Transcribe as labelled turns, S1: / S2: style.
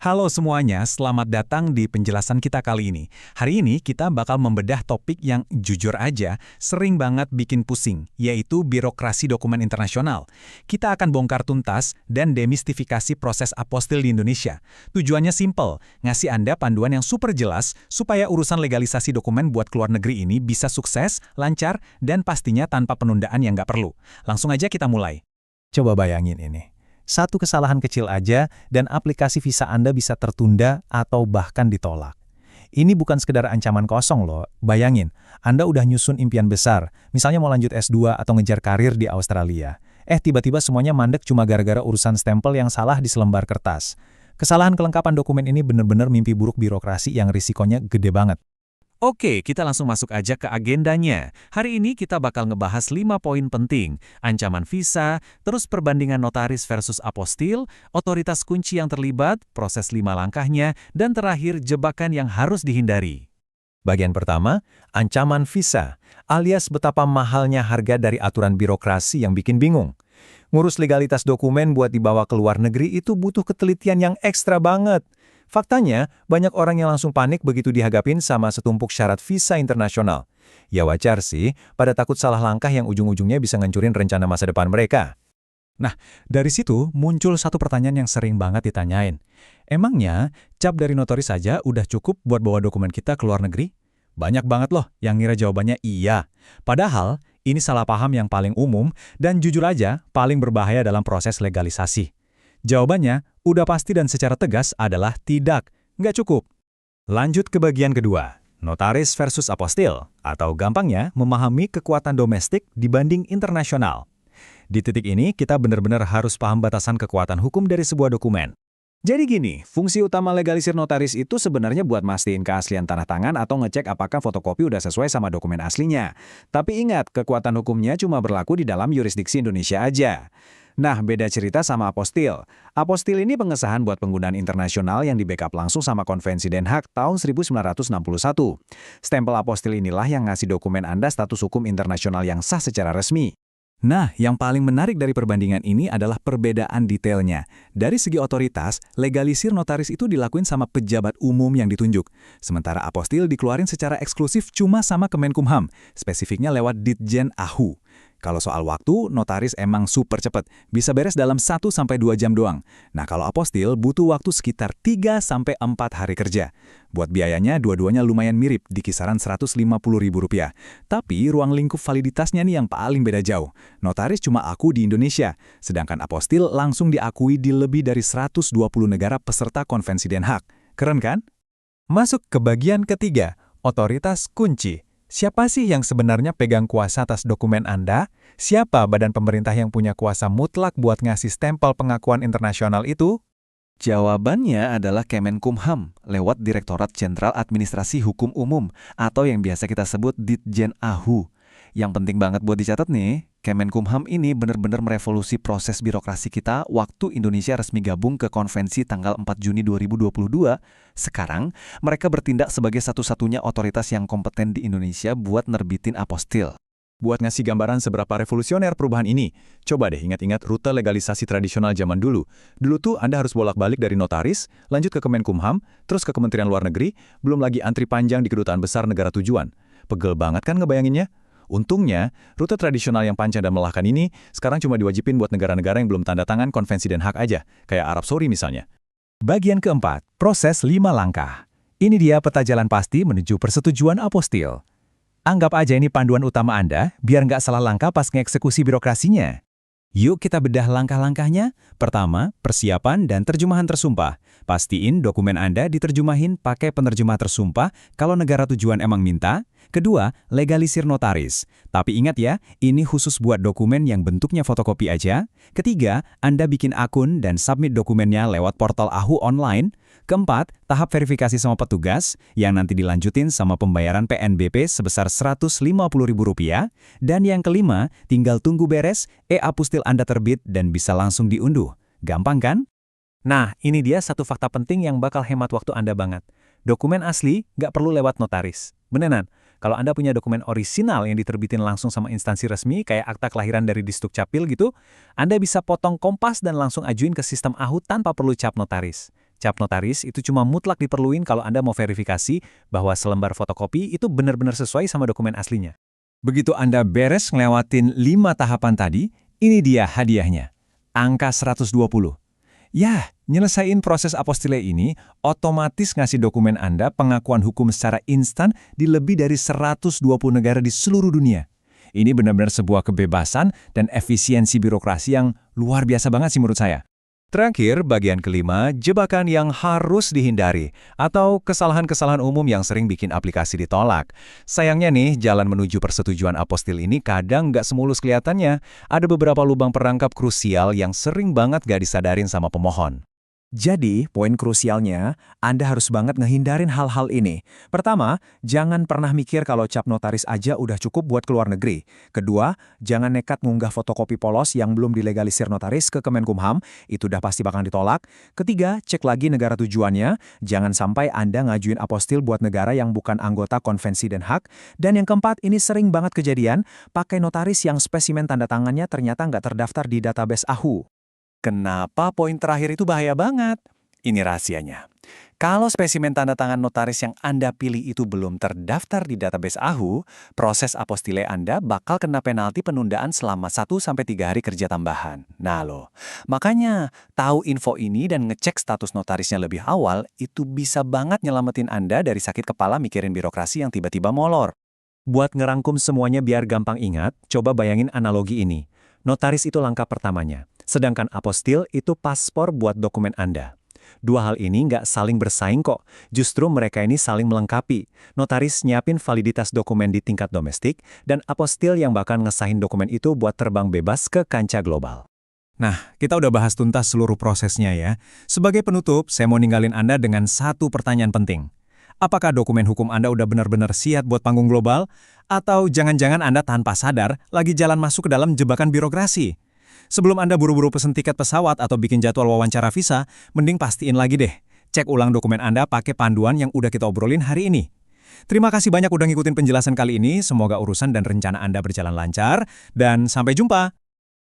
S1: Halo semuanya, selamat datang di penjelasan kita kali ini. Hari ini kita bakal membedah topik yang jujur aja sering banget bikin pusing, yaitu birokrasi dokumen internasional. Kita akan bongkar tuntas dan demistifikasi proses apostil di Indonesia. Tujuannya simple, ngasih Anda panduan yang super jelas supaya urusan legalisasi dokumen buat keluar negeri ini bisa sukses, lancar, dan pastinya tanpa penundaan yang nggak perlu. Langsung aja kita mulai. Coba bayangin ini. Satu kesalahan kecil aja dan aplikasi visa Anda bisa tertunda atau bahkan ditolak. Ini bukan sekedar ancaman kosong loh. Bayangin, Anda udah nyusun impian besar, misalnya mau lanjut S2 atau ngejar karir di Australia. Tiba-tiba semuanya mandek cuma gara-gara urusan stempel yang salah di selembar kertas. Kesalahan kelengkapan dokumen ini bener-bener mimpi buruk birokrasi yang risikonya gede banget. Oke, kita langsung masuk aja ke agendanya. Hari ini kita bakal ngebahas 5 poin penting. Ancaman visa, terus perbandingan notaris versus apostil, otoritas kunci yang terlibat, proses 5 langkahnya, dan terakhir jebakan yang harus dihindari. Bagian pertama, ancaman visa, alias betapa mahalnya harga dari aturan birokrasi yang bikin bingung. Ngurus legalitas dokumen buat dibawa ke luar negeri itu butuh ketelitian yang ekstra banget. Faktanya, banyak orang yang langsung panik begitu dihadapin sama setumpuk syarat visa internasional. Ya wajar sih, pada takut salah langkah yang ujung-ujungnya bisa ngancurin rencana masa depan mereka. Nah, dari situ muncul satu pertanyaan yang sering banget ditanyain. Emangnya, cap dari notaris saja udah cukup buat bawa dokumen kita ke luar negeri? Banyak banget loh yang ngira jawabannya iya. Padahal, ini salah paham yang paling umum dan jujur aja paling berbahaya dalam proses legalisasi. Jawabannya, udah pasti dan secara tegas adalah tidak, nggak cukup. Lanjut ke bagian kedua, notaris versus apostil, atau gampangnya memahami kekuatan domestik dibanding internasional. Di titik ini, kita benar-benar harus paham batasan kekuatan hukum dari sebuah dokumen. Jadi gini, fungsi utama legalisir notaris itu sebenarnya buat mastiin keaslian tanah tangan atau ngecek apakah fotokopi udah sesuai sama dokumen aslinya. Tapi ingat, kekuatan hukumnya cuma berlaku di dalam yurisdiksi Indonesia aja. Nah, beda cerita sama apostil. Apostil ini pengesahan buat penggunaan internasional yang di-backup langsung sama Konvensi Den Haag tahun 1961. Stempel apostil inilah yang ngasih dokumen Anda status hukum internasional yang sah secara resmi. Nah, yang paling menarik dari perbandingan ini adalah perbedaan detailnya. Dari segi otoritas, legalisir notaris itu dilakuin sama pejabat umum yang ditunjuk. Sementara apostil dikeluarin secara eksklusif cuma sama Kemenkumham, spesifiknya lewat Ditjen AHU. Kalau soal waktu, notaris emang super cepet, bisa beres dalam 1-2 jam doang. Nah, kalau apostil butuh waktu sekitar 3-4 hari kerja. Buat biayanya, dua-duanya lumayan mirip, di kisaran Rp150.000. Tapi ruang lingkup validitasnya nih yang paling beda jauh. Notaris cuma aku di Indonesia, sedangkan apostil langsung diakui di lebih dari 120 negara peserta Konvensi Den Haag. Keren kan? Masuk ke bagian ketiga, otoritas kunci. Siapa sih yang sebenarnya pegang kuasa atas dokumen Anda? Siapa badan pemerintah yang punya kuasa mutlak buat ngasih stempel pengakuan internasional itu? Jawabannya adalah Kemenkumham, lewat Direktorat Jenderal Administrasi Hukum Umum, atau yang biasa kita sebut Ditjen AHU. Yang penting banget buat dicatat nih, Kemenkumham ini benar-benar merevolusi proses birokrasi kita waktu Indonesia resmi gabung ke konvensi tanggal 4 Juni 2022. Sekarang, mereka bertindak sebagai satu-satunya otoritas yang kompeten di Indonesia buat nerbitin apostil. Buat ngasih gambaran seberapa revolusioner perubahan ini, coba deh ingat-ingat rute legalisasi tradisional zaman dulu. Dulu tuh Anda harus bolak-balik dari notaris, lanjut ke Kemenkumham, terus ke Kementerian Luar Negeri, belum lagi antri panjang di kedutaan besar negara tujuan. Pegel banget kan ngebayanginnya? Untungnya, rute tradisional yang panjang dan melelahkan ini sekarang cuma diwajibin buat negara-negara yang belum tanda tangan Konvensi Den Haag aja, kayak Arab Saudi misalnya. Bagian keempat, proses 5 langkah. Ini dia peta jalan pasti menuju persetujuan apostil. Anggap aja ini panduan utama Anda, biar nggak salah langkah pas ngeksekusi birokrasinya. Yuk kita bedah langkah-langkahnya. Pertama, persiapan dan terjemahan tersumpah. Pastiin dokumen Anda diterjemahin pakai penerjemah tersumpah kalau negara tujuan emang minta. Kedua, legalisir notaris. Tapi ingat ya, ini khusus buat dokumen yang bentuknya fotokopi aja. Ketiga, Anda bikin akun dan submit dokumennya lewat portal AHU online. Keempat, tahap verifikasi sama petugas, yang nanti dilanjutin sama pembayaran PNBP sebesar Rp150.000. Dan yang kelima, tinggal tunggu beres, apostil Anda terbit dan bisa langsung diunduh. Gampang kan? Nah, ini dia satu fakta penting yang bakal hemat waktu Anda banget. Dokumen asli nggak perlu lewat notaris. Beneran, kalau Anda punya dokumen orisinal yang diterbitin langsung sama instansi resmi, kayak akta kelahiran dari Disdukcapil gitu, Anda bisa potong kompas dan langsung ajuin ke sistem AHU tanpa perlu cap notaris. Cap notaris itu cuma mutlak diperluin kalau Anda mau verifikasi bahwa selembar fotokopi itu benar-benar sesuai sama dokumen aslinya. Begitu Anda beres ngelewatin 5 tahapan tadi, ini dia hadiahnya. Angka 120. Ya, nyelesain proses apostille ini otomatis ngasih dokumen Anda pengakuan hukum secara instan di lebih dari 120 negara di seluruh dunia. Ini benar-benar sebuah kebebasan dan efisiensi birokrasi yang luar biasa banget sih menurut saya. Terakhir, bagian kelima, jebakan yang harus dihindari atau kesalahan-kesalahan umum yang sering bikin aplikasi ditolak. Sayangnya nih, jalan menuju persetujuan apostil ini kadang nggak semulus kelihatannya. Ada beberapa lubang perangkap krusial yang sering banget nggak disadarin sama pemohon.
S2: Jadi, poin krusialnya, Anda harus banget ngehindarin hal-hal ini. Pertama, jangan pernah mikir kalau cap notaris aja udah cukup buat keluar negeri. Kedua, jangan nekat ngunggah fotokopi polos yang belum dilegalisir notaris ke Kemenkumham, itu udah pasti bakal ditolak. Ketiga, cek lagi negara tujuannya, jangan sampai Anda ngajuin apostil buat negara yang bukan anggota Konvensi Den Haag. Dan yang keempat, ini sering banget kejadian, pakai notaris yang spesimen tanda tangannya ternyata nggak terdaftar di database AHU.
S1: Kenapa poin terakhir itu bahaya banget? Ini rahasianya. Kalau spesimen tanda tangan notaris yang Anda pilih itu belum terdaftar di database AHU, proses apostille Anda bakal kena penalti penundaan selama 1-3 hari kerja tambahan. Nah loh, makanya tahu info ini dan ngecek status notarisnya lebih awal itu bisa banget nyelamatin Anda dari sakit kepala mikirin birokrasi yang tiba-tiba molor. Buat ngerangkum semuanya biar gampang ingat, coba bayangin analogi ini. Notaris itu langkah pertamanya. Sedangkan apostil itu paspor buat dokumen Anda. Dua hal ini nggak saling bersaing kok, justru mereka ini saling melengkapi. Notaris nyiapin validitas dokumen di tingkat domestik, dan apostil yang bakal ngesahin dokumen itu buat terbang bebas ke kancah global. Nah, kita udah bahas tuntas seluruh prosesnya ya. Sebagai penutup, saya mau ninggalin Anda dengan satu pertanyaan penting. Apakah dokumen hukum Anda udah benar-benar siap buat panggung global? Atau jangan-jangan Anda tanpa sadar lagi jalan masuk ke dalam jebakan birokrasi? Sebelum Anda buru-buru pesen tiket pesawat atau bikin jadwal wawancara visa, mending pastiin lagi deh. Cek ulang dokumen Anda pakai panduan yang udah kita obrolin hari ini. Terima kasih banyak udah ngikutin penjelasan kali ini, semoga urusan dan rencana Anda berjalan lancar, dan sampai jumpa!